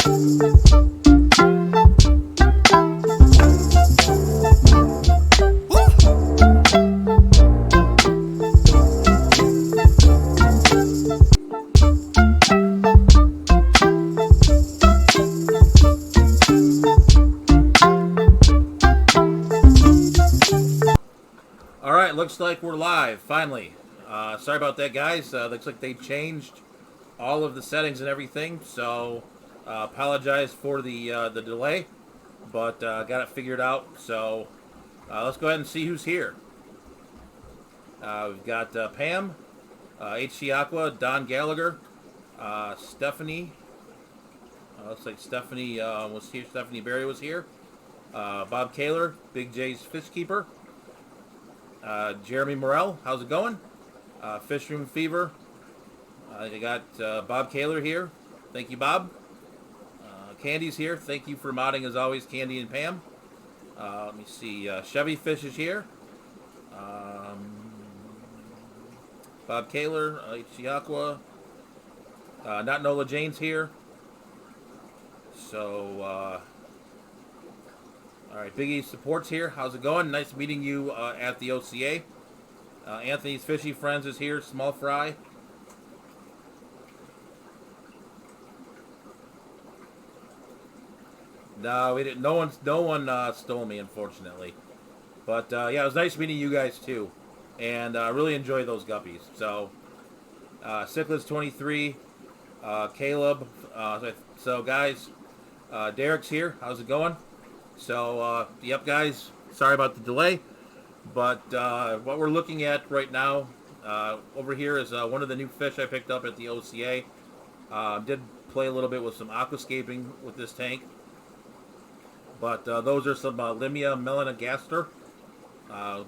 Alright, looks like we're live, finally. Sorry about that, guys. Looks like they changed all of the settings and everything, so apologize for the delay, but got it figured out. So let's go ahead and see who's here. We've got Pam, HC Aqua, Don Gallagher, Stephanie. Looks like Stephanie was here. Stephanie Berry was here. Bob Kaler, Big J's Fish Keeper. Jeremy Morell, how's it going? Fishroom Fever. I got Bob Kaler here. Thank you, Bob. Candy's here. Thank you for modding as always, Candy and Pam. Let me see. Chevy Fish is here. Bob Kaler, HC Aqua. Not Nola Jane's here. So, all right, Big E Support's here. How's it going? Nice meeting you at the OCA. Anthony's Fishy Friends is here. Small Fry. No, we didn't. No one stole me, unfortunately. But yeah, it was nice meeting you guys too, and really enjoy those guppies. So, Cichlid 23, Caleb. So guys, Derek's here. How's it going? So, yep, guys, sorry about the delay, but what we're looking at right now over here is one of the new fish I picked up at the OCA. Did play a little bit with some aquascaping with this tank, but those are some Limia melanogaster,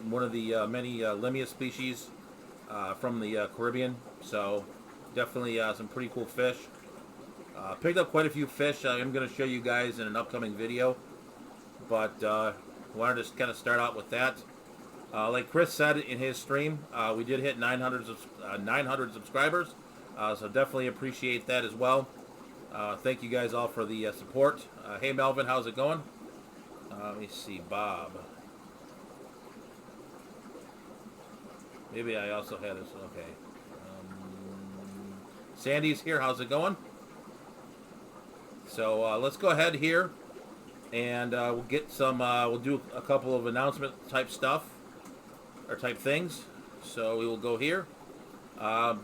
one of the many Limia species from the Caribbean. So, definitely some pretty cool fish. Picked up quite a few fish. I'm going to show you guys in an upcoming video. But wanted to kind of start out with that. Like Chris said in his stream, we did hit 900 subscribers, so definitely appreciate that as well. Thank you guys all for the support. Hey Melvin, how's it going? Let me see, Bob. Maybe I also had this. Okay. Sandy's here. How's it going? So let's go ahead here. And we'll get some, we'll do a couple of announcement type stuff, or type things. So we will go here.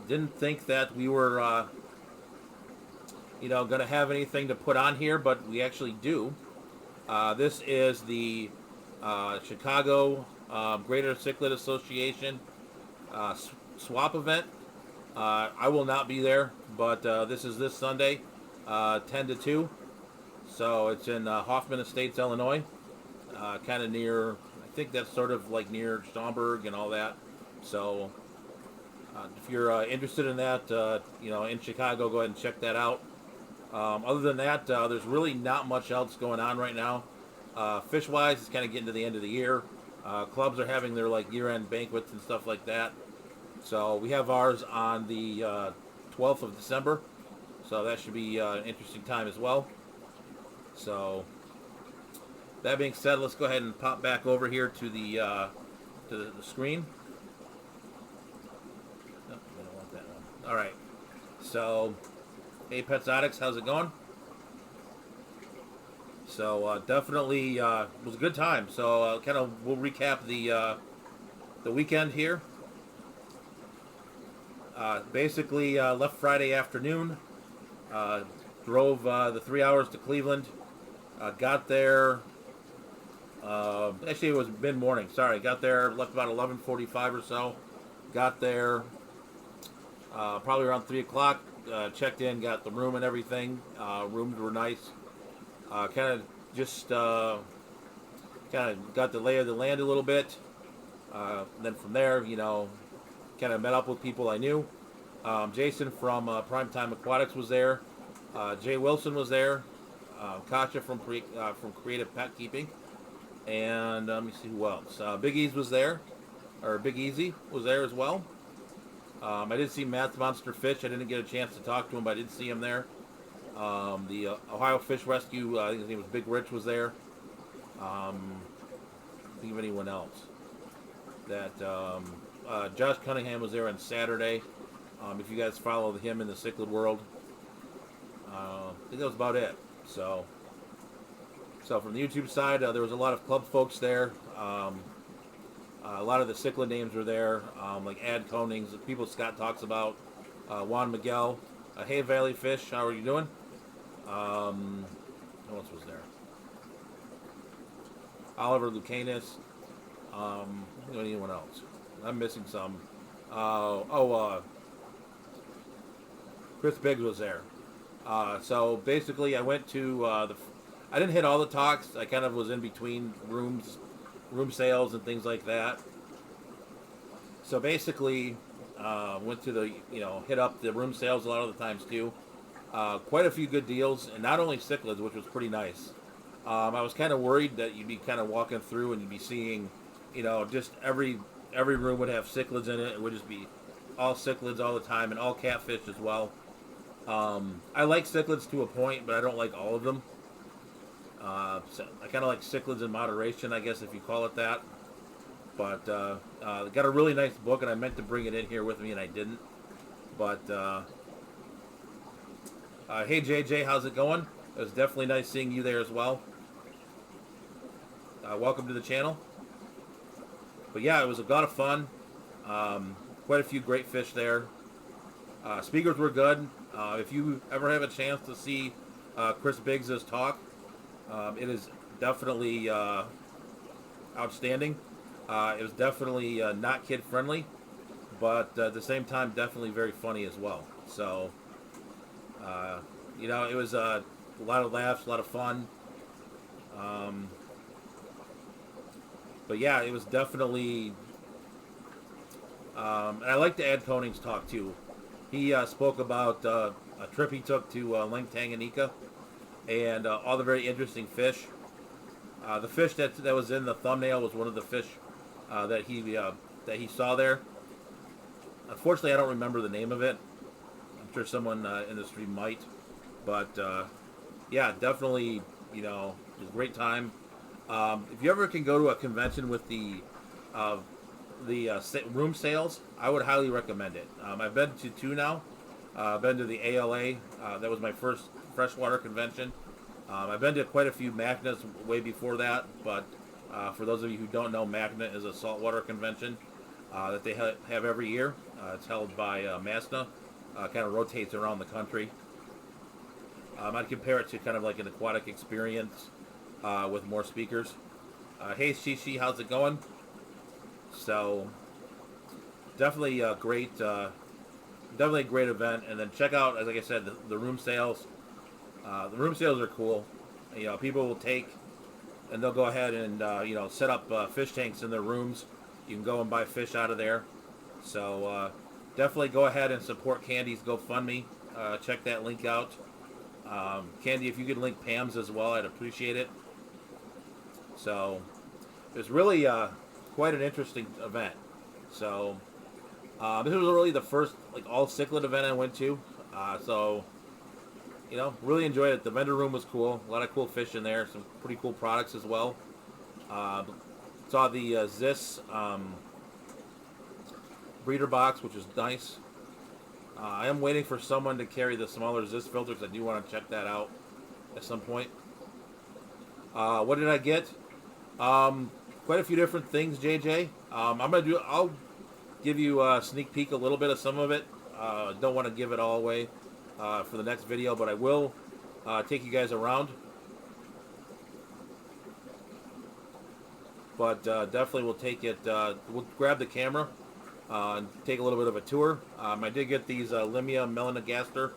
Didn't think that we were, going to have anything to put on here, but we actually do. This is the Chicago Greater Cichlid Association swap event. I will not be there, but this is this Sunday, 10 to 2. So it's in Hoffman Estates, Illinois, kind of near, I think that's sort of like near Schaumburg and all that. So if you're interested in that, in Chicago, go ahead and check that out. Other than that, there's really not much else going on right now. Fish-wise, it's kind of getting to the end of the year. Clubs are having their like year-end banquets and stuff like that. So we have ours on the 12th of December. So that should be an interesting time as well. So, that being said, let's go ahead and pop back over here to the screen. Nope, I don't want that one. All right. So, hey, Petsotics, how's it going? So, definitely it was a good time. So, kind of we'll recap the weekend here. Basically, left Friday afternoon. Drove the 3 hours to Cleveland. Got there. Actually, it was mid-morning. Sorry, got there. Left about 11:45 or so. Got there probably around 3 o'clock. Checked in, got the room and everything. Rooms were nice. Kind of just kind of got the lay of the land a little bit. Then from there, kind of met up with people I knew. Jason from Primetime Aquatics was there. Jay Wilson was there. Katja from Creative Pet Keeping. And let me see who else. Big E's was there. Or Big Easy was there as well. I did see Matt's Monster Fish. I didn't get a chance to talk to him, but I did see him there. The Ohio Fish Rescue, I think his name was Big Rich, was there. Think of anyone else. That Josh Cunningham was there on Saturday. If you guys follow him in the cichlid world, I think that was about it. So from the YouTube side, there was a lot of club folks there. A lot of the cichlid names were there, like Ad Konings, the people Scott talks about, Juan Miguel, Hey Valley Fish, how are you doing? Who else was there? Oliver Lucanus. Anyone else? I'm missing some. Chris Biggs was there. So basically, I went to I didn't hit all the talks. I kind of was in between room sales and things like that. So basically, went to the hit up the room sales a lot of the times too. Quite a few good deals, and not only cichlids, which was pretty nice. I was kind of worried that you'd be kind of walking through and you'd be seeing, just every room would have cichlids in it. It would just be all cichlids all the time, and all catfish as well. I like cichlids to a point, but I don't like all of them. So I kind of like cichlids in moderation, I guess, if you call it that. But got a really nice book, and I meant to bring it in here with me, and I didn't. But hey JJ, how's it going? It was definitely nice seeing you there as well. Welcome to the channel. But yeah, it was a lot of fun. Quite a few great fish there. Speakers were good. If you ever have a chance to see Chris Biggs' talk, it is definitely outstanding. It was definitely not kid friendly, but at the same time, definitely very funny as well. So, it was a lot of laughs, a lot of fun. But yeah, it was definitely. And I like to add Koning's talk too. He spoke about a trip he took to Lake Tanganyika and all the very interesting fish. The fish that was in the thumbnail was one of the fish that he saw there. Unfortunately, I don't remember the name of it. I'm sure someone in the stream might. But yeah, definitely, it was a great time. If you ever can go to a convention with the room sales, I would highly recommend it. I've been to two now. I've been to the ALA. That was my first freshwater convention. I've been to quite a few Magnas way before that, but for those of you who don't know, Magna is a saltwater convention that they have every year. It's held by MASNA. Kind of rotates around the country. I'd compare it to kind of like an aquatic experience with more speakers. Hey Shishi, how's it going? So definitely a great event. And then check out, as like I said, the room sales. The room sales are cool. People will take and they'll go ahead and set up fish tanks in their rooms. You can go and buy fish out of there. So definitely go ahead and support Candy's GoFundMe. Check that link out. Candy, if you could link Pam's as well, I'd appreciate it. So it was really quite an interesting event. So this was really the first all cichlid event I went to. So really enjoyed it. The vendor room was cool. A lot of cool fish in there. Some pretty cool products as well. Saw the Zis breeder box, which is nice. I am waiting for someone to carry the smaller Zis filter because I do want to check that out at some point. What did I get? Quite a few different things, JJ. I'll give you a sneak peek a little bit of some of it. Don't want to give it all away for the next video, but I will take you guys around. But definitely we'll take it. We'll grab the camera and take a little bit of a tour. I did get these Limia melanogaster.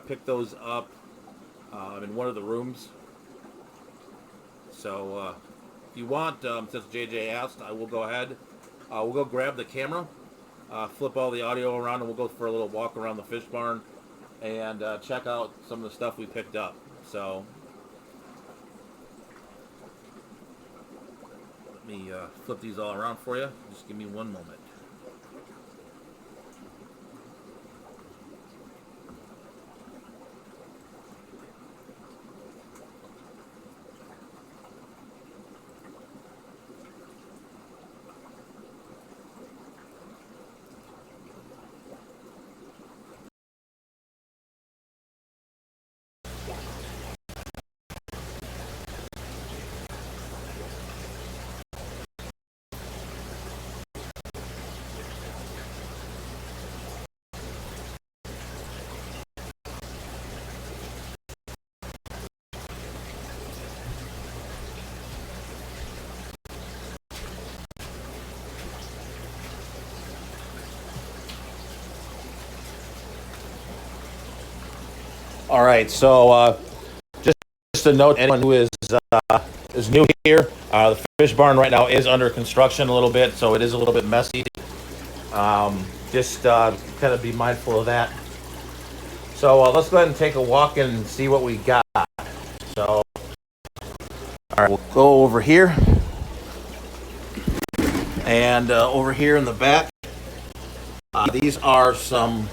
Picked those up in one of the rooms. So if you want, since JJ asked, I will go ahead. We'll go grab the camera, flip all the audio around, and we'll go for a little walk around the fish barn and check out some of the stuff we picked up. So let me flip these all around for you. Just give me one moment. All right, so just a note, anyone who is new here, the fish barn right now is under construction a little bit, so it is a little bit messy. Just kind of be mindful of that. So let's go ahead and take a walk and see what we got. So, all right, we'll go over here. And over here in the back, these are some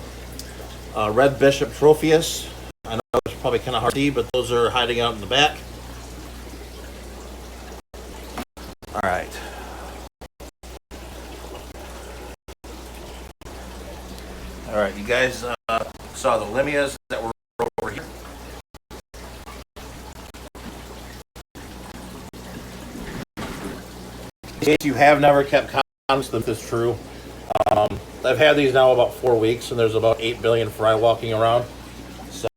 red bishop tropheus. I know it's probably kind of hard to see, but those are hiding out in the back. All right. All right, you guys saw the limias that were over here. In case you have never kept counts, this is true. I've had these now about 4 weeks, and there's about 8 billion fry walking around. So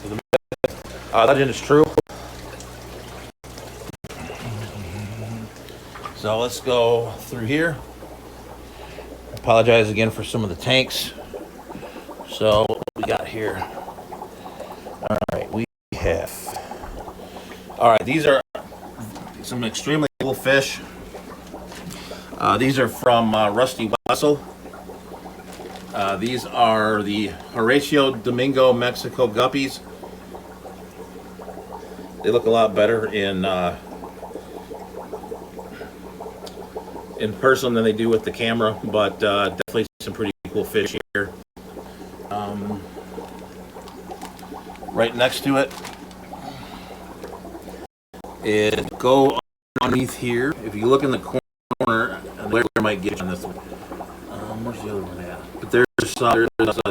the legend is true. So let's go through here. Apologize again for some of the tanks. So what we got here? All right, we have. All right, these are some extremely cool fish. These are from Rusty Wessel. These are the Horatio Domingo Mexico guppies. They look a lot better in person than they do with the camera, but definitely some pretty cool fish here. Right next to it is go underneath here. If you look in the corner, and where might get on this one. Where's the other one at? But there's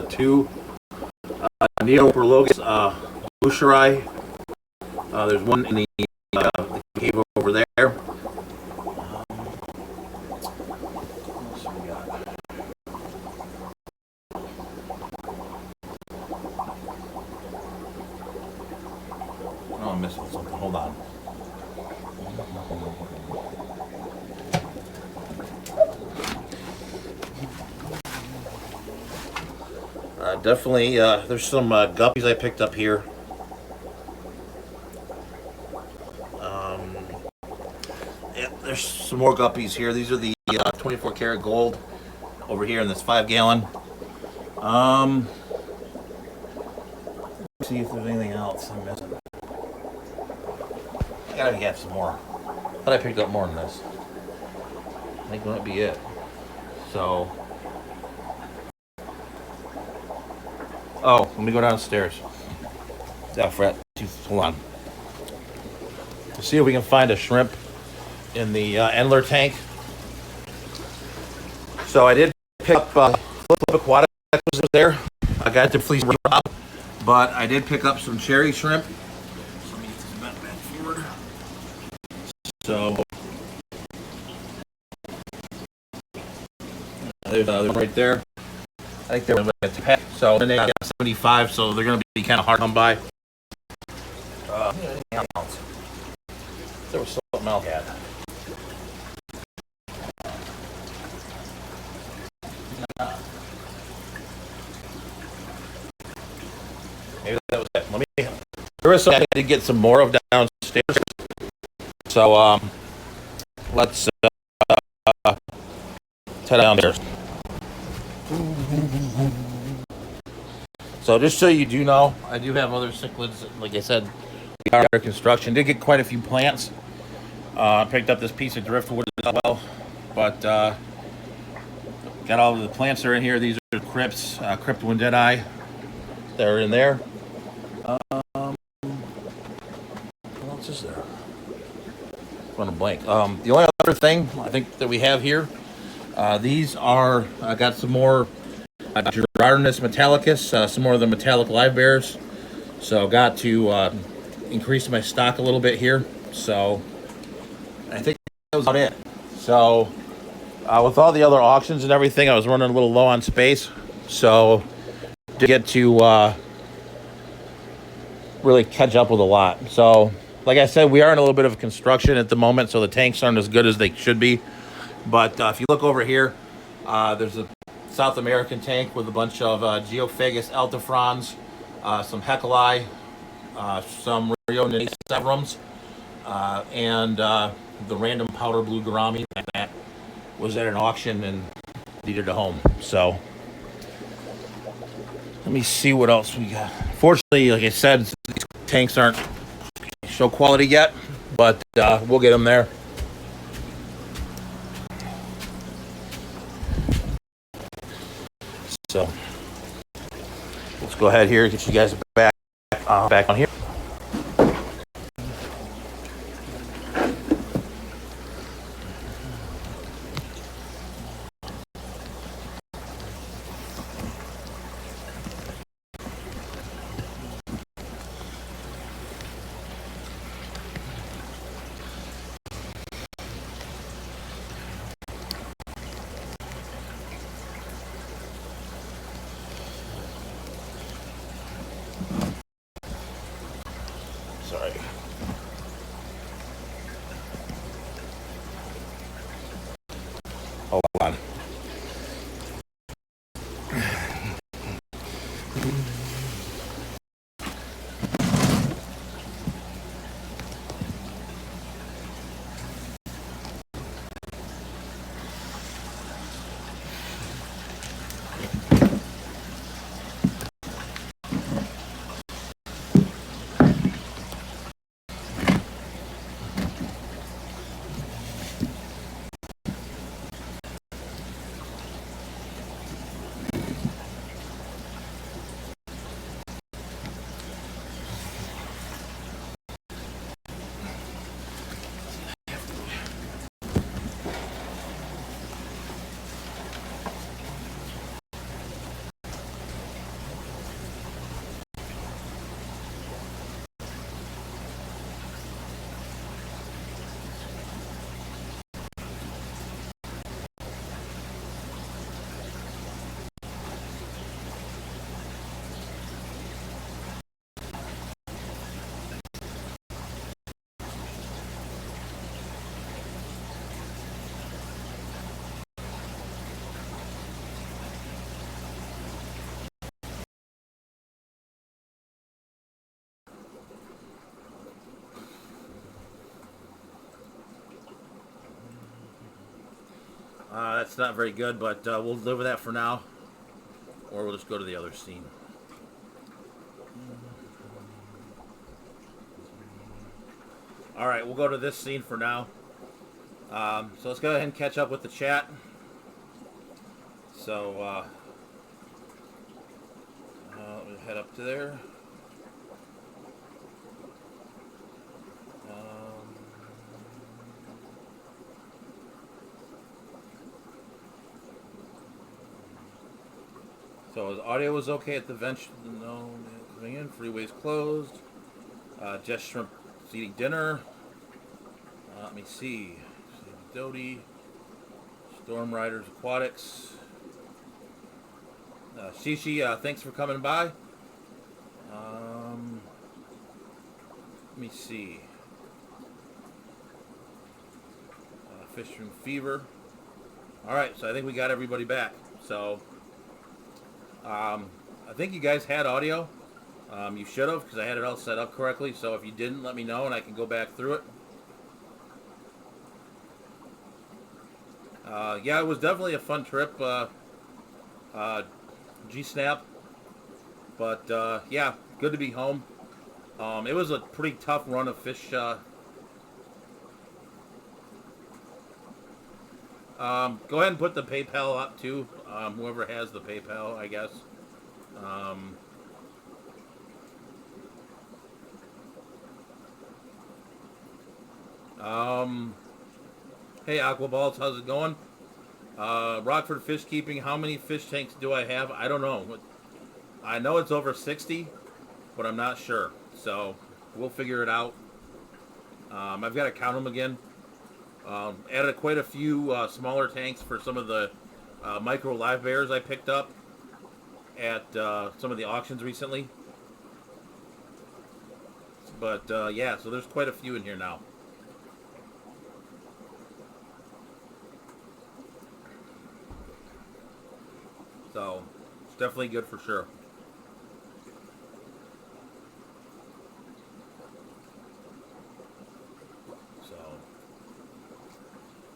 two Neoprologus busheri. There's one in the cave over there. What else we got? Oh, I'm missing something. Hold on. Definitely, there's some guppies I picked up here. Yeah, there's some more guppies here. These are the 24 karat gold over here in this 5 gallon. Let's see if there's anything else I'm missing. I gotta get some more. But I picked up more than this. I think that might be it. So. Oh, let me go downstairs. Fred, hold on. Let's see if we can find a shrimp in the Endler tank. So I did pick up Flip Aquatic was there. I got to fleece Rob, but I did pick up some cherry shrimp. So let me get this back forward. So there's right there. I think they're at 2 pack, so then they got 75, so they're going to be kind of hard to come by. Anything else? There was something else I had. Maybe that was it. There was something I did get some more of downstairs. So let's head downstairs. So just so you do know, I do have other cichlids. Like I said, we are under construction. Did get quite a few plants. Picked up this piece of driftwood as well. But got all of the plants are in here. These are crypts, cryptowindeni. They're in there. What else is there? I'm on a blank. The only other thing I think that we have here, these are, I got some more Girardinus metallicus, some more of the metallic live bears. So got to increase my stock a little bit here. So I think that was about it. So with all the other auctions and everything, I was running a little low on space. So to get to really catch up with a lot. So like I said, we are in a little bit of construction at the moment, so the tanks aren't as good as they should be. But if you look over here, there's a South American tank with a bunch of Geophagus altifrons. some Heckelei, some Rio Nene Severums, and the random powder blue gourami that was at an auction and needed a home. So let me see what else we got. Fortunately, like I said, these tanks aren't show quality yet, but we'll get them there. So let's go ahead here, get you guys back on here. Sorry. Hold on. That's not very good, but we'll live with that for now. Or we'll just go to the other scene. Alright, we'll go to this scene for now. So let's go ahead and catch up with the chat. So, we'll head up to there. So his audio was okay at the bench. No, coming in. Freeways closed. Just Shrimp eating dinner. Let me see. Doty. Storm Riders Aquatics. Shishi, thanks for coming by. Let me see. Fishroom Fever. Alright, so I think we got everybody back. So, I think you guys had audio. You should have, because I had it all set up correctly. So if you didn't, let me know and I can go back through it. Yeah, it was definitely a fun trip. G-Snap. But, yeah, good to be home. It was a pretty tough run of fish. Go ahead and put the PayPal up, too. Whoever has the PayPal, I guess. Hey, Aquaballs, how's it going? Rockford Fish Keeping, how many fish tanks do I have? I don't know. I know it's over 60, but I'm not sure. So, we'll figure it out. I've got to count them again. Added quite a few smaller tanks for some of the micro live bears I picked up at some of the auctions recently. But, yeah, so there's quite a few in here now. So, it's definitely good for sure.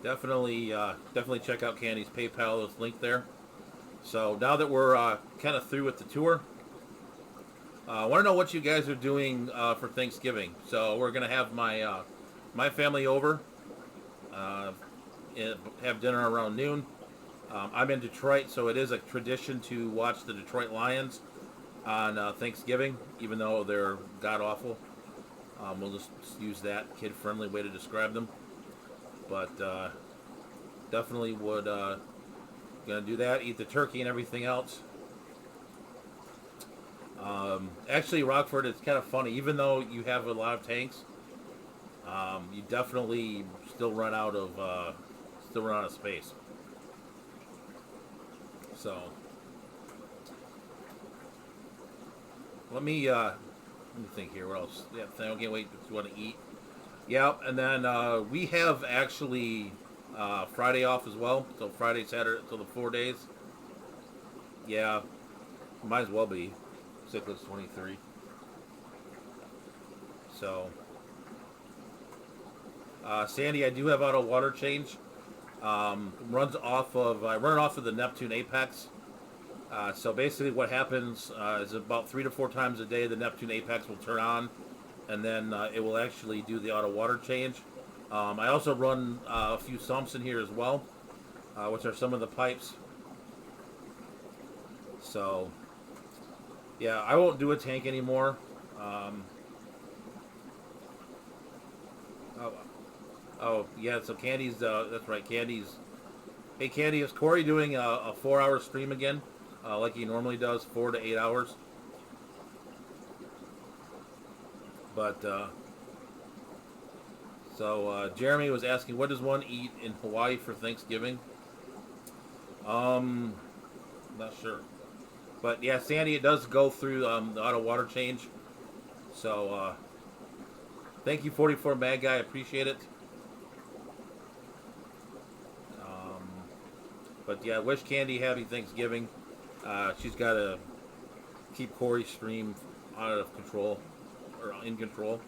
definitely check out Candy's PayPal. It's linked there. So now that we're kind of through with the tour, I want to know what you guys are doing for Thanksgiving. So we're gonna have my family over, uh, have dinner around noon. I'm in Detroit, so it is a tradition to watch the Detroit Lions on Thanksgiving, even though they're god awful. We'll just use that kid-friendly way to describe them. But definitely would gonna do that. Eat the turkey and everything else. Actually, Rockford, it's kind of funny. Even though you have a lot of tanks, you definitely still run out of space. So let me think here. What else? Yeah, I can't wait if you want to eat. Yeah, and then we have actually Friday off as well. So Friday, Saturday, so the 4 days. Yeah, might as well be. Cichlid 23. So, Sandy, I do have auto water change. I run it off of the Neptune Apex. So basically, what happens is about 3 to 4 times a day, the Neptune Apex will turn on, and then it will actually do the auto water change. I also run a few sumps in here as well, which are some of the pipes. So, yeah, I won't do a tank anymore. Oh, oh, yeah, so Candy's, that's right, Candy's. Hey, Candy, is Corey doing a 4 hour stream again, like he normally does, 4 to 8 hours? But, Jeremy was asking, what does one eat in Hawaii for Thanksgiving? Not sure. But, yeah, Sandy, it does go through the auto water change. So, thank you, 44 Mad Guy, I appreciate it. But yeah, wish Candy happy Thanksgiving. She's got to keep Corey's stream out of control, or in control.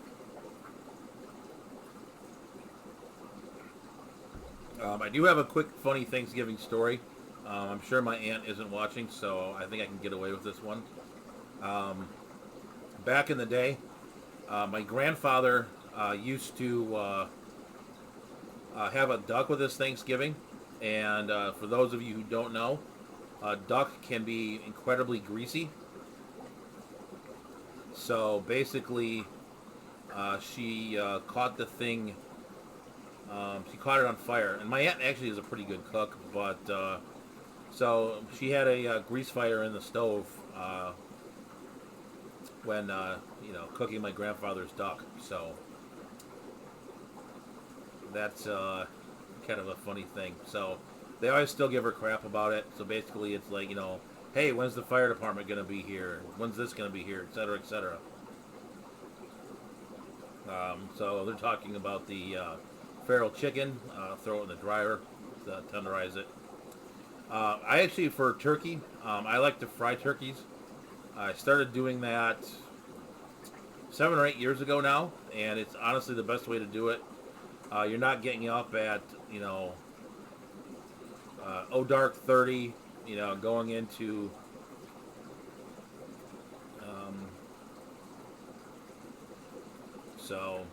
I do have a quick funny Thanksgiving story. I'm sure my aunt isn't watching, so I think I can get away with this one. Um, Back in the day, my grandfather used to have a duck with his Thanksgiving. And for those of you who don't know, duck can be incredibly greasy. So basically, she caught the thing. She caught it on fire, and my aunt actually is a pretty good cook. But so she had a grease fire in the stove when cooking my grandfather's duck. So that's kind of a funny thing. So they always still give her crap about it. So basically, it's like, hey, when's the fire department going to be here? When's this going to be here? Et cetera, et cetera. So they're talking about the feral chicken. Throw it in the dryer to tenderize it. I actually, for turkey, I like to fry turkeys. I started doing that 7 or 8 years ago now, and it's honestly the best way to do it. You're not getting up at, dark 30, going into so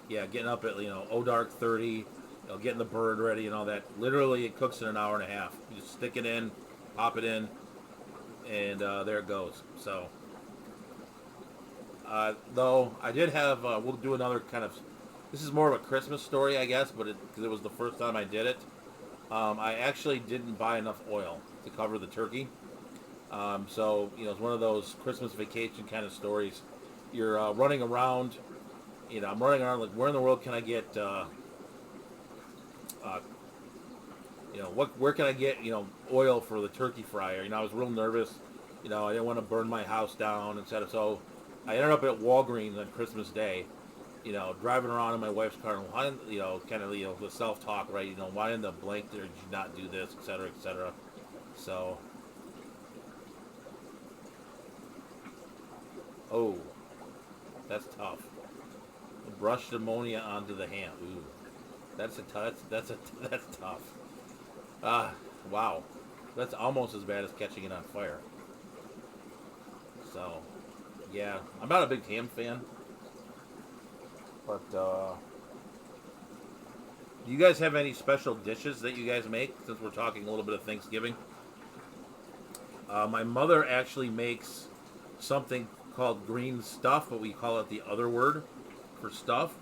yeah, getting up at dark 30, getting the bird ready and all that. Literally, it cooks in an hour and a half. You just stick it in, pop it in, and there it goes. So though I did have, we'll do another kind of. This is more of a Christmas story, I guess, but because it was the first time I did it. I actually didn't buy enough oil to cover the turkey. So, it's one of those Christmas vacation kind of stories. You're running around, I'm running around like, where in the world can I get, where can I get, oil for the turkey fryer? I was real nervous. I didn't want to burn my house down, etc. So I ended up at Walgreens on Christmas Day. Driving around in my wife's car, and why, kind of, the self-talk, right? Why in the blank did you not do this, et cetera, et cetera. So, oh, that's tough. Brushed ammonia onto the hand. Ooh. That's tough. Ah, wow. That's almost as bad as catching it on fire. So, yeah, I'm not a big ham fan, but do you guys have any special dishes that you guys make? Since we're talking a little bit of Thanksgiving, my mother actually makes something called green stuff, but we call it the other word for stuff.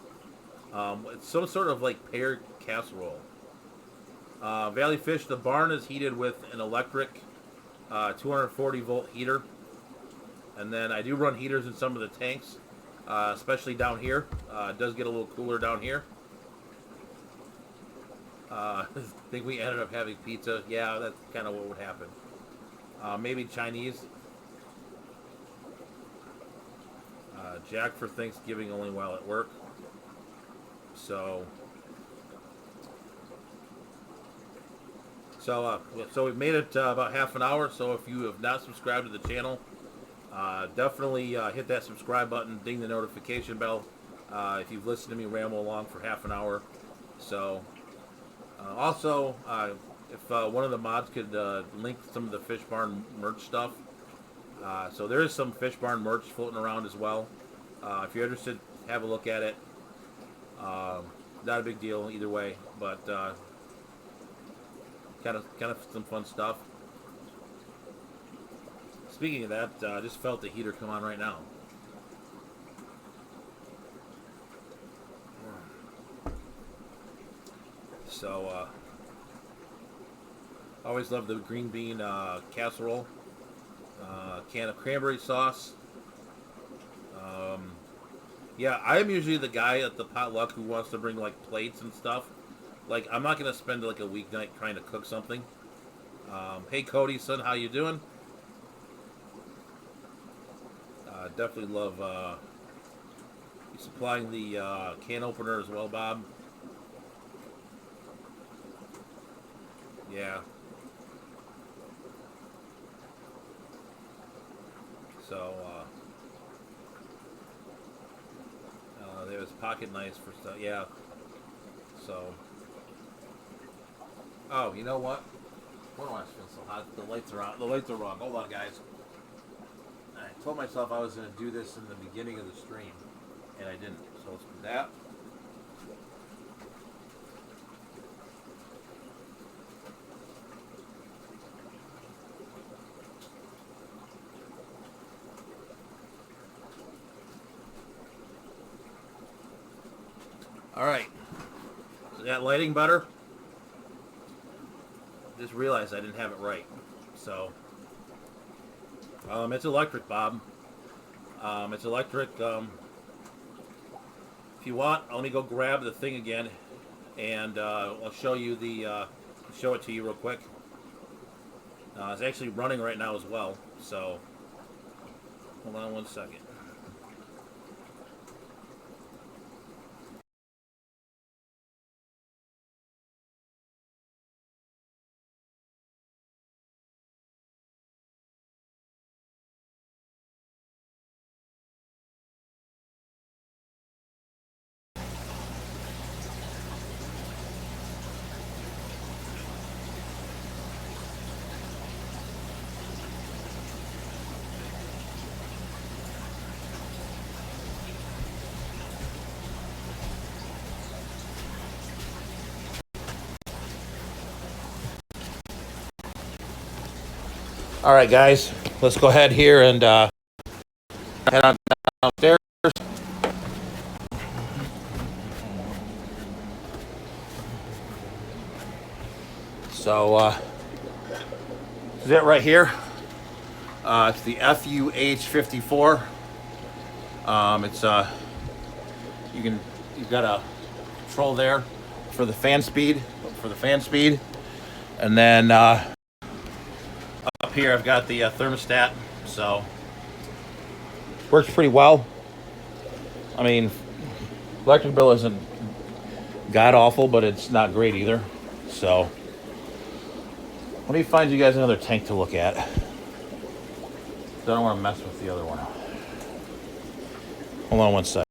It's some sort of like pear casserole. Valley Fish, the barn is heated with an electric 240 volt heater, and then I do run heaters in some of the tanks, especially down here. It does get a little cooler down here. I think we ended up having pizza. Yeah, that's kind of what would happen. Maybe Chinese. Jack for Thanksgiving only while at work. So we've made it about half an hour. So if you have not subscribed to the channel, definitely hit that subscribe button, ding the notification bell. If you've listened to me ramble along for half an hour. So also, if one of the mods could link some of the Fish Barn merch stuff. So there is some Fish Barn merch floating around as well. If you're interested, have a look at it. Not a big deal either way, but kind of some fun stuff. Speaking of that, I just felt the heater come on right now. So always love the green bean casserole. Can of cranberry sauce. Yeah, I'm usually the guy at the potluck who wants to bring like plates and stuff. Like, I'm not gonna spend like a weeknight trying to cook something. Hey Cody, son, how you doing? Definitely love you supplying the can opener as well, Bob. Yeah. So there's pocket knives for stuff. Yeah. So. Oh, you know what? Why do I feel so hot? The lights are out. The lights are wrong. Hold on, guys. I told myself I was going to do this in the beginning of the stream, and I didn't. So let's do that. All right. So that lighting better? Just realized I didn't have it right. So, it's electric, Bob. It's electric. If you want, let me go grab the thing again, and I'll show you show it to you real quick. It's actually running right now as well. So, hold on one second. All right, guys, let's go ahead here and head on downstairs. So, this is it right here. It's the FUH54. You've got a control there for the fan speed, and then up here I've got the thermostat. So works pretty well. I mean, electric bill isn't god awful, but it's not great either. So let me find you guys another tank to look at. I don't want to mess with the other one. Hold on one second.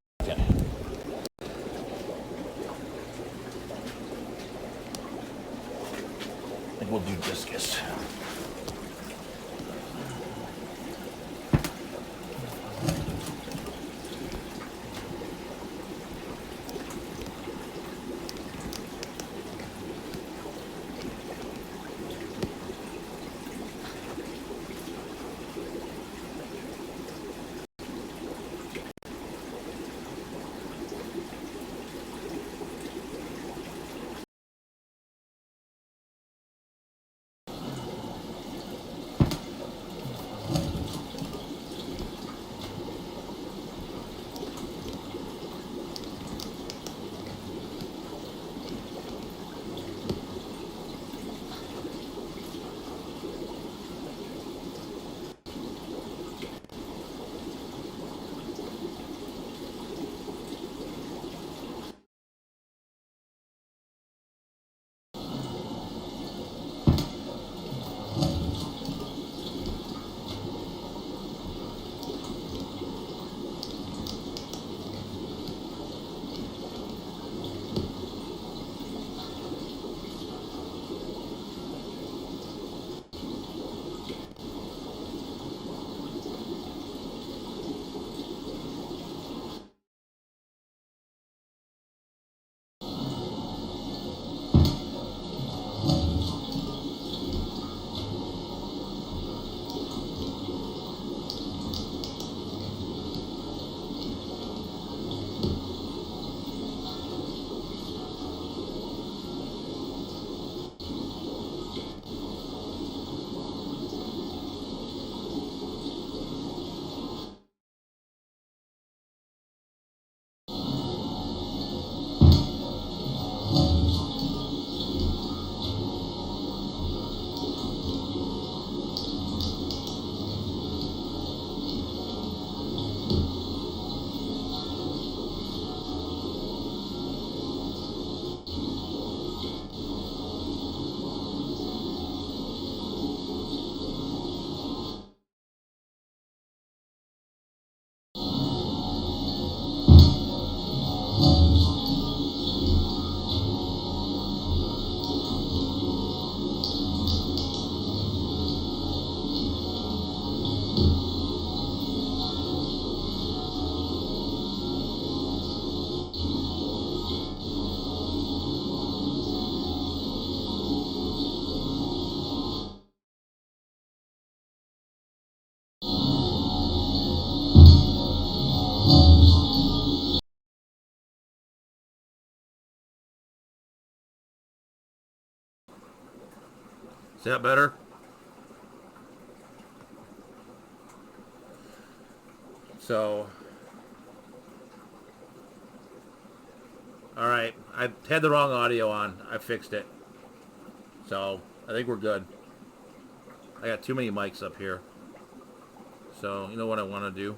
we'll do discus. Is that better? So, all right, I had the wrong audio on. I fixed it. So, I think we're good. I got too many mics up here. So, you know what I want to do?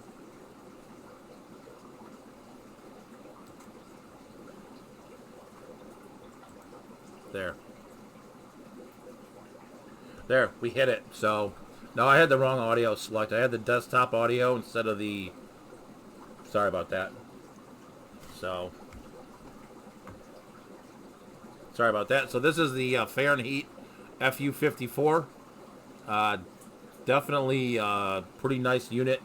There. There, we hit it. So, no, I had the wrong audio select. I had the desktop audio instead of the... Sorry about that. So, sorry about that. So this is the Fahrenheit FU54. Definitely pretty nice unit.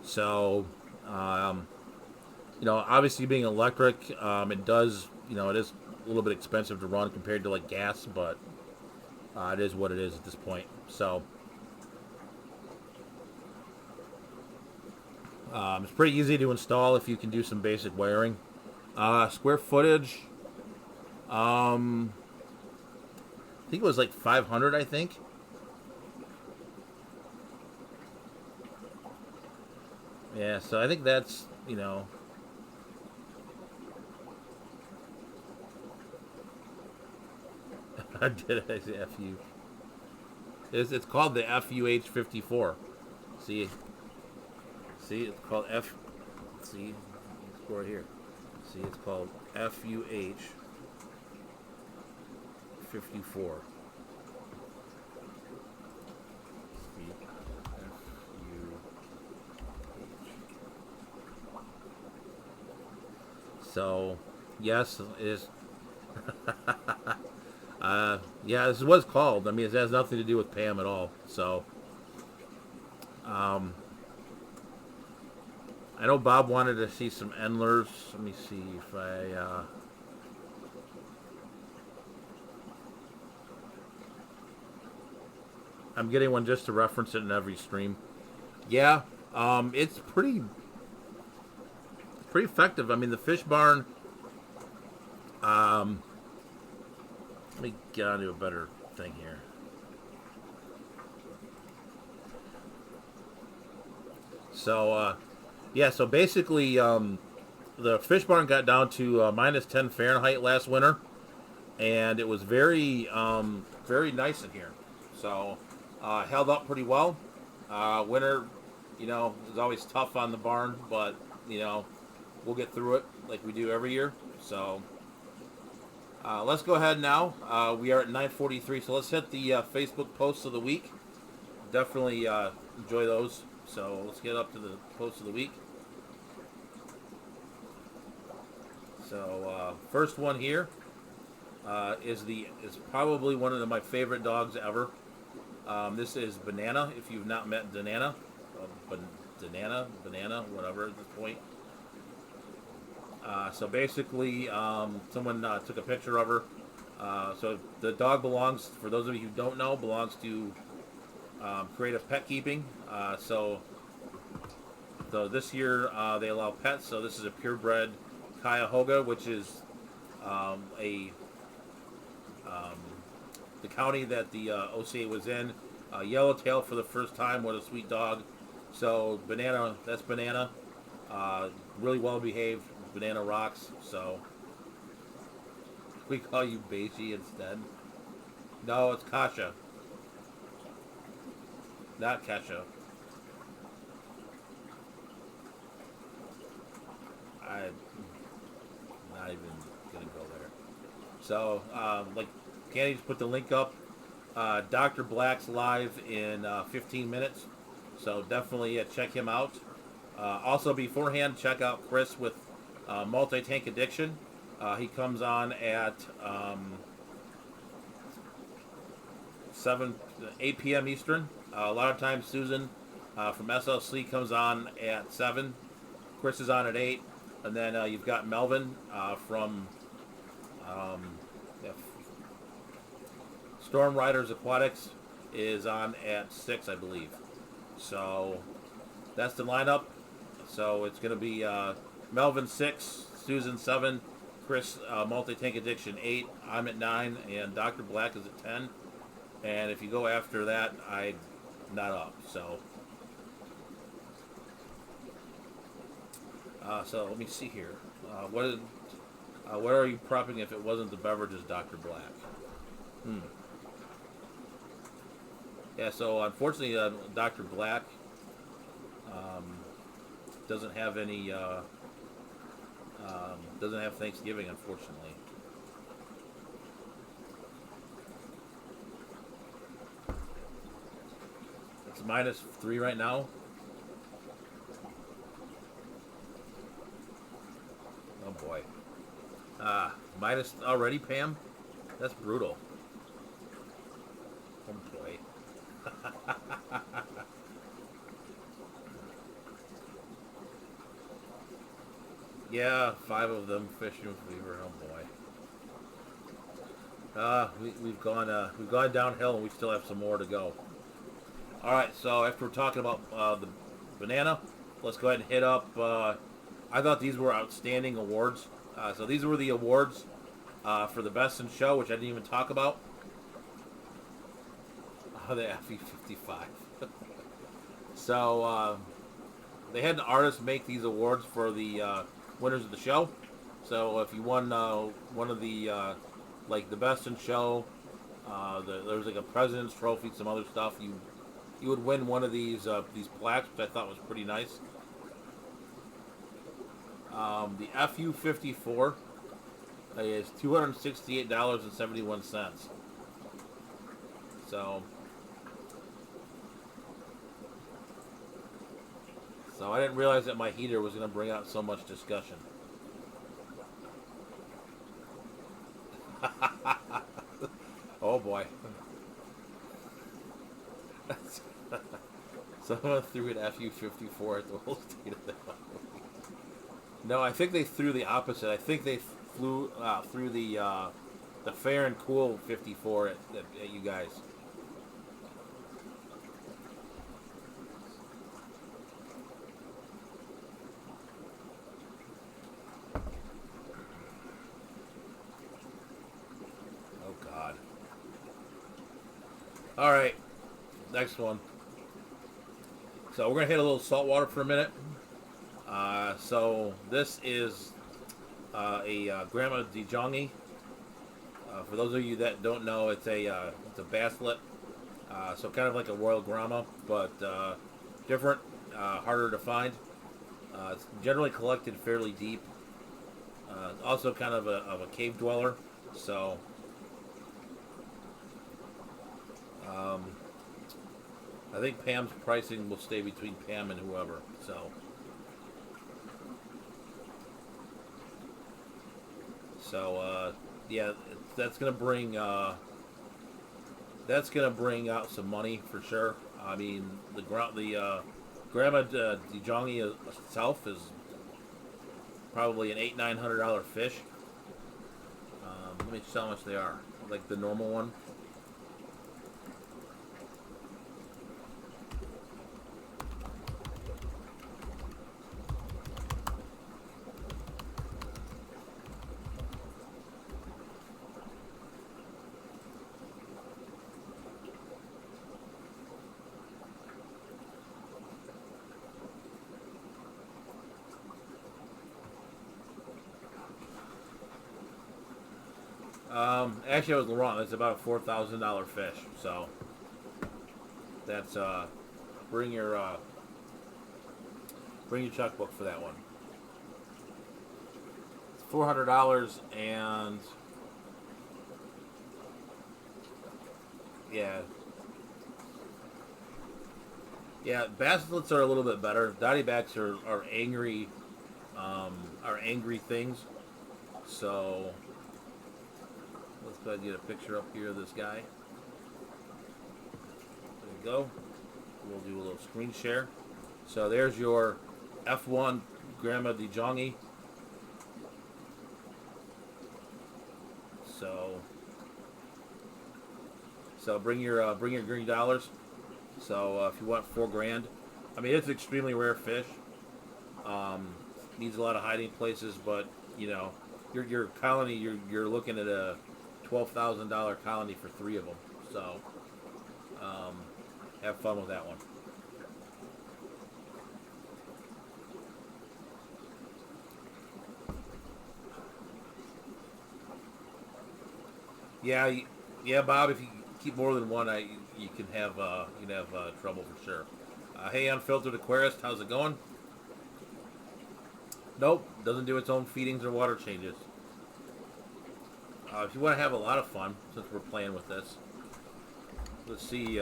So, you know, obviously being electric, it does, you know, it is a little bit expensive to run compared to like gas, but it is what it is at this point. So, it's pretty easy to install if you can do some basic wiring. Square footage, I think it was like 500, I think. Yeah, so I think that's, you know, I did it, FU. It's called the FUH54. See, it's called F. See, it's right here. See, it's called FUH54. See, So, yes, it is. Yeah, this is what it's called. I mean, it has nothing to do with Pam at all. So, um, I know Bob wanted to see some Endlers. Let me see if I'm getting one just to reference it in every stream. Yeah, it's pretty effective. I mean, the fish barn. Um, Let me get onto a better thing here. So, yeah, so basically, the fish barn got down to minus 10 Fahrenheit last winter, and it was very nice in here. So, held up pretty well. Winter, is always tough on the barn, but, we'll get through it like we do every year. So, let's go ahead now. We are at 9:43, so let's hit the Facebook posts of the week. Definitely enjoy those. So let's get up to the posts of the week. So first one here is probably one of my favorite dogs ever. This is Banana. If you've not met Banana, Banana, whatever at this point. So basically, someone took a picture of her. So the dog belongs, for those of you who don't know, belongs to Creative Pet Keeping. So this year they allow pets. So this is a purebred Cuyahoga, which is the county that the OCA was in. Yellowtail for the first time. What a sweet dog. So Banana, that's Banana. Really well behaved. Banana rocks. So we call you Beiji instead. No, it's Kasha. Not Kesha. I'm not even gonna go there. So, like Candy just put the link up. Dr. Black's live in 15 minutes. So definitely check him out. Also beforehand, check out Chris with Multi-Tank Addiction. He comes on at 8 p.m. Eastern. A lot of times Susan from SLC comes on at 7. Chris is on at 8. And then you've got Melvin from Storm Riders Aquatics is on at 6, I believe. So that's the lineup. So it's going to be Melvin 6, Susan 7, Chris Multi-Tank Addiction 8, I'm at 9, and Dr. Black is at 10. And if you go after that, I'm not up. So let me see here. What are you propping if it wasn't the beverages, Dr. Black? Yeah, so unfortunately, Dr. Black doesn't have any, doesn't have Thanksgiving, unfortunately. It's -3 right now. Oh boy. Minus already, Pam? That's brutal. Oh boy. Yeah, 5 of them fishing with fever. Oh boy. We've gone downhill and we still have some more to go. All right, so after we're talking about the Banana, let's go ahead and hit up. I thought these were outstanding awards. So these were the awards for the best in show, which I didn't even talk about. The FE55. So they had an artist make these awards for the winners of the show. So if you won one of the like the best in show, there was like a president's trophy, some other stuff. You would win one of these plaques, which I thought was pretty nice. The FU54 is $268.71. So I didn't realize that my heater was going to bring out so much discussion. Oh boy. Someone threw an FU-54 at the whole state of the No, I think they threw the opposite. I think they flew through the fair and cool 54 at you guys. Oh God. All right, next one. So we're gonna hit a little saltwater for a minute. So this is a Grandma Dajani. For those of you that don't know, it's a basslet. So kind of like a Royal Grandma, but different, harder to find. It's generally collected fairly deep. Also kind of a cave dweller. So I think Pam's pricing will stay between Pam and whoever. So yeah, that's gonna bring out some money for sure. I mean, the Grandma Dajani itself is probably an $800-900 fish. Let me see how much they are. Like the normal one. Actually, I was wrong. It's about a $4,000 fish. So that's bring your checkbook for that one. It's $400 and yeah, basslets are a little bit better. Dotty backs are angry things. So let's go ahead and get a picture up here of this guy. There we go. We'll do a little screen share. So there's your F1 Grandma Dajani. So bring your green dollars. So if you want $4,000, I mean it's an extremely rare fish. Needs a lot of hiding places, but you know your colony you're looking at a $12,000 colony for 3 of them. So have fun with that one. Yeah, Bob. If you keep more than one, you can have trouble for sure. Hey, Unfiltered Aquarist, how's it going? Nope, doesn't do its own feedings or water changes. If you want to have a lot of fun, since we're playing with this, let's see. We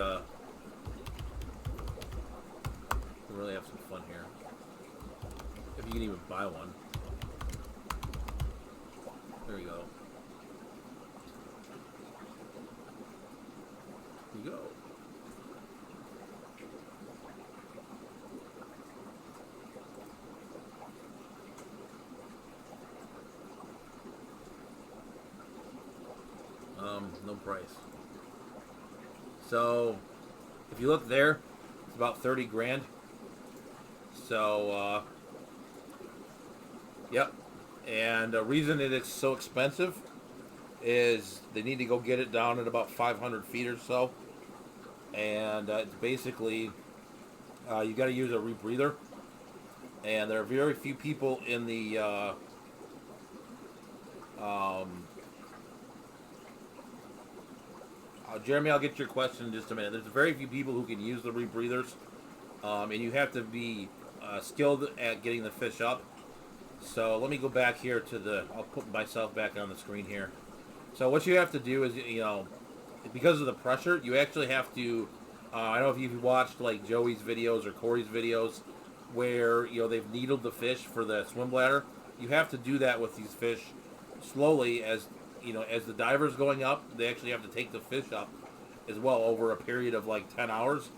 really have some fun here. If you can even buy one. There we go. There you go. No price. So, if you look there, it's about $30,000. So, yep. And the reason it is so expensive is they need to go get it down at about 500 feet or so. And it's basically, you got to use a rebreather. And there are very few people in the Jeremy, I'll get to your question in just a minute. There's very few people who can use the rebreathers, and you have to be skilled at getting the fish up. So let me go back here to I'll put myself back on the screen here. So what you have to do is, because of the pressure, you actually have to, I don't know if you've watched like Joey's videos or Corey's videos, where, they've needled the fish for the swim bladder. You have to do that with these fish slowly as, as the diver's going up, they actually have to take the fish up as well over a period of like 10 hours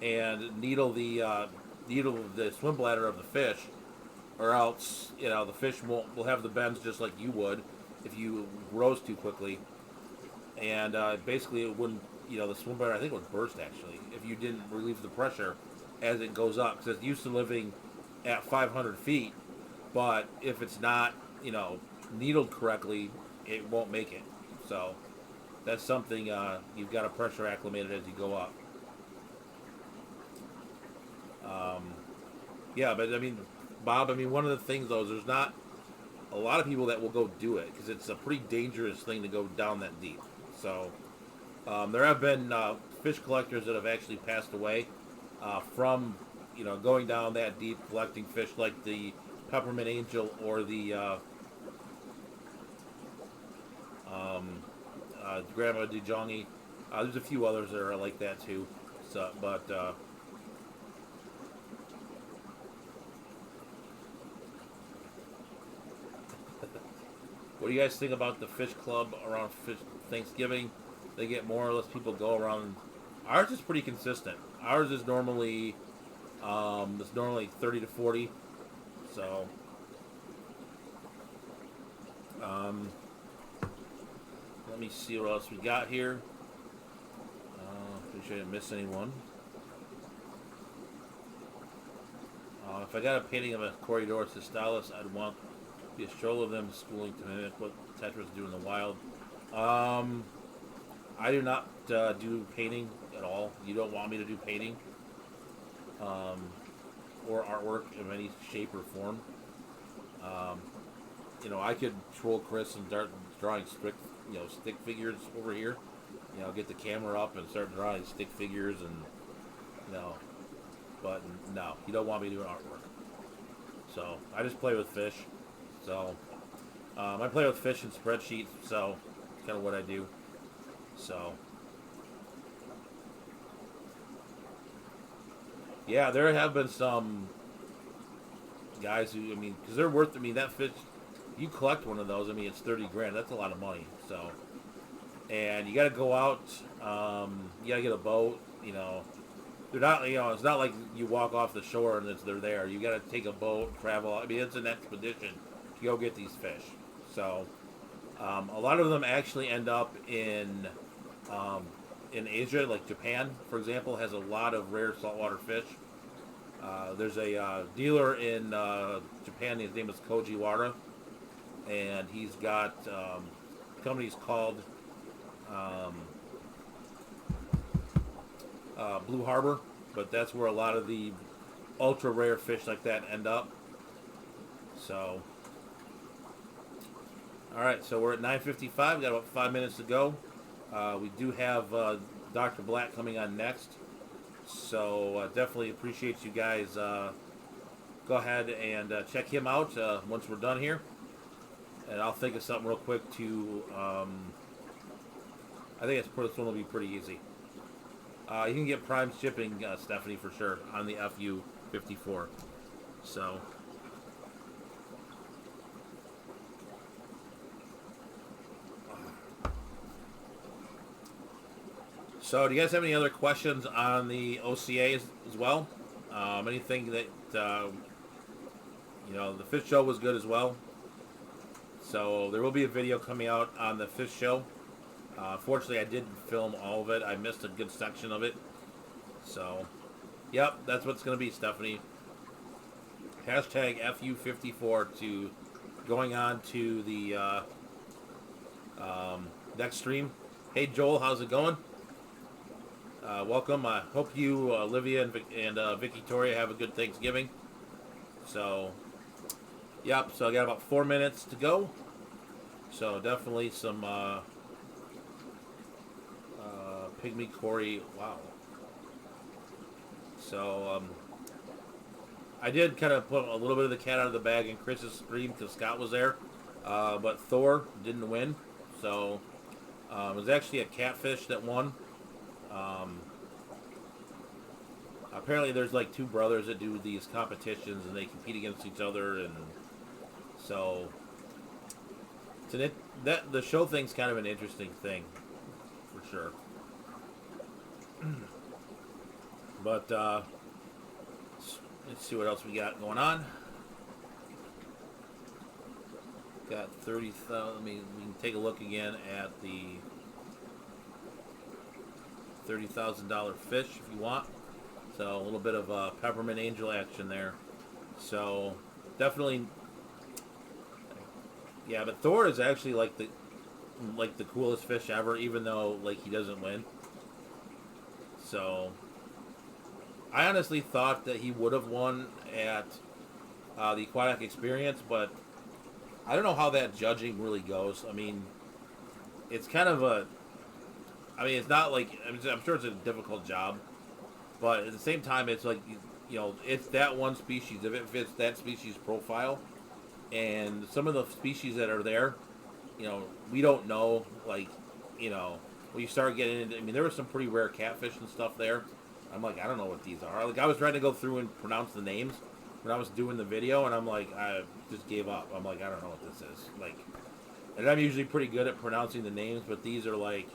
and needle the swim bladder of the fish, or else the fish will have the bends just like you would if you rose too quickly, and basically it wouldn't, the swim bladder I think would burst actually if you didn't relieve the pressure as it goes up, because it's used to living at 500 feet, but if it's not needled correctly, it won't make it. So that's something you've got to pressure acclimate it as you go up. Yeah, but I mean, Bob, one of the things though is there's not a lot of people that will go do it because it's a pretty dangerous thing to go down that deep. So there have been fish collectors that have actually passed away from going down that deep collecting fish, like the peppermint angel or the Grandma Dajani. There's a few others that are like that too. So, but what do you guys think about the fish club around Thanksgiving? They get more or less people go around. Ours is pretty consistent. Ours is normally 30 to 40. So let me see what else we got here. Pretty sure I didn't miss anyone. If I got a painting of a corridor to stylus, I'd want to be a stroll of them schooling to mimic what Tetris do in the wild. I do not do painting at all. You don't want me to do painting or artwork of any shape or form. I could troll Chris and start drawing stick figures over here. Get the camera up and start drawing stick figures but no, you don't want me doing artwork. So I just play with fish. So I play with fish in spreadsheets. So it's kind of what I do. So yeah, there have been some guys who, because they're worth, that fish, you collect one of those, it's 30 grand. That's a lot of money. So, and you got to go out, you got to get a boat, they're not, it's not like you walk off the shore and they're there. You got to take a boat, travel. It's an expedition to go get these fish. So, a lot of them actually end up in Asia, like Japan, for example, has a lot of rare saltwater fish. There's a dealer in Japan. His name is Kojiwara, and he's got companies called Blue Harbor, but that's where a lot of the ultra rare fish like that end up. So, all right, so we're at 9:55. Got about 5 minutes to go. We do have Dr. Black coming on next, so definitely appreciate you guys. Go ahead and check him out once we're done here, and I'll think of something real quick to. I think this one will be pretty easy. You can get Prime shipping, Stephanie, for sure, on the FU54. So. So, do you guys have any other questions on the OCA as well? Anything that, the fish show was good as well. So, there will be a video coming out on the fish show. Fortunately, I didn't film all of it. I missed a good section of it. So, yep, that's what's going to be, Stephanie. Hashtag FU54 to going on to the next stream. Hey, Joel, how's it going? Welcome. I hope you, Olivia and Vicky Toria, have a good Thanksgiving. So, yep, so I got about 4 minutes to go. So definitely some Pygmy Cory. Wow. So I did kind of put a little bit of the cat out of the bag in Chris's stream because Scott was there. But Thor didn't win. So it was actually a catfish that won. Apparently there's like two brothers that do these competitions and they compete against each other, and so That the show thing's kind of an interesting thing, for sure. But let's see what else we got going on. Got 30,000. I mean, we can take a look again at the $30,000 fish if you want. So a little bit of peppermint angel action there. So definitely, yeah. But Thor is actually like the coolest fish ever, even though like he doesn't win. So I honestly thought that he would have won at the Aquatic Experience, but I don't know how that judging really goes. I mean, it's kind of a. I mean, it's not like I'm sure it's a difficult job, but at the same time, it's like you know, it's that one species. If it fits that species profile, and some of the species that are there, you know, we don't know. Like, you know, when you start getting into, I mean, there were some pretty rare catfish and stuff there. I'm like, I don't know what these are. Like, I was trying to go through and pronounce the names when I was doing the video, and I'm like, I just gave up. I'm like, I don't know what this is. Like, and I'm usually pretty good at pronouncing the names, but these are like,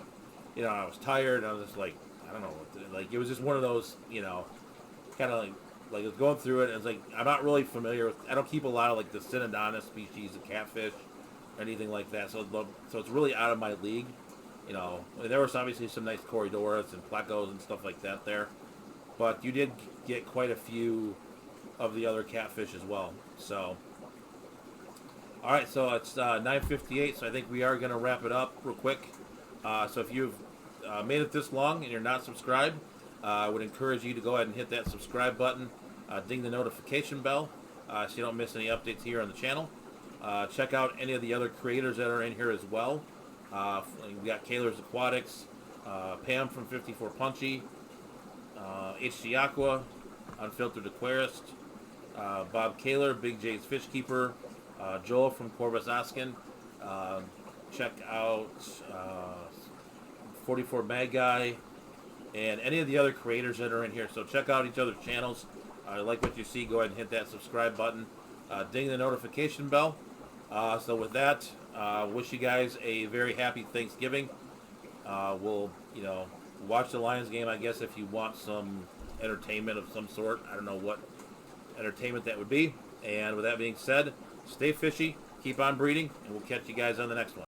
you know, I was tired, and I was just like, I don't know what to, like, it was just one of those, you know, kind of like I was going through it, and it's like, I'm not really familiar with, I don't keep a lot of, like, the Synodontis species of catfish, or anything like that, so it's really out of my league, you know. I mean, there was obviously some nice Corridoras and Plecos and stuff like that there, but you did get quite a few of the other catfish as well, so. Alright, so it's 9:58, so I think we are going to wrap it up real quick. So if you've made it this long and you're not subscribed, I would encourage you to go ahead and hit that subscribe button, ding the notification bell, so you don't miss any updates here on the channel. Check out any of the other creators that are in here as well. We got Kaler's Aquatics, Pam from 54 Punchy, HC Aqua, Unfiltered Aquarist, Bob Kaler, Big J's Fish Keeper, Joel from Corvus Askin. Check out 44 Mad Guy, and any of the other creators that are in here. So check out each other's channels. Like what you see, go ahead and hit that subscribe button. Ding the notification bell. So with that, wish you guys a very happy Thanksgiving. We'll, you know, watch the Lions game, I guess, if you want some entertainment of some sort. I don't know what entertainment that would be. And with that being said, stay fishy, keep on breeding, and we'll catch you guys on the next one.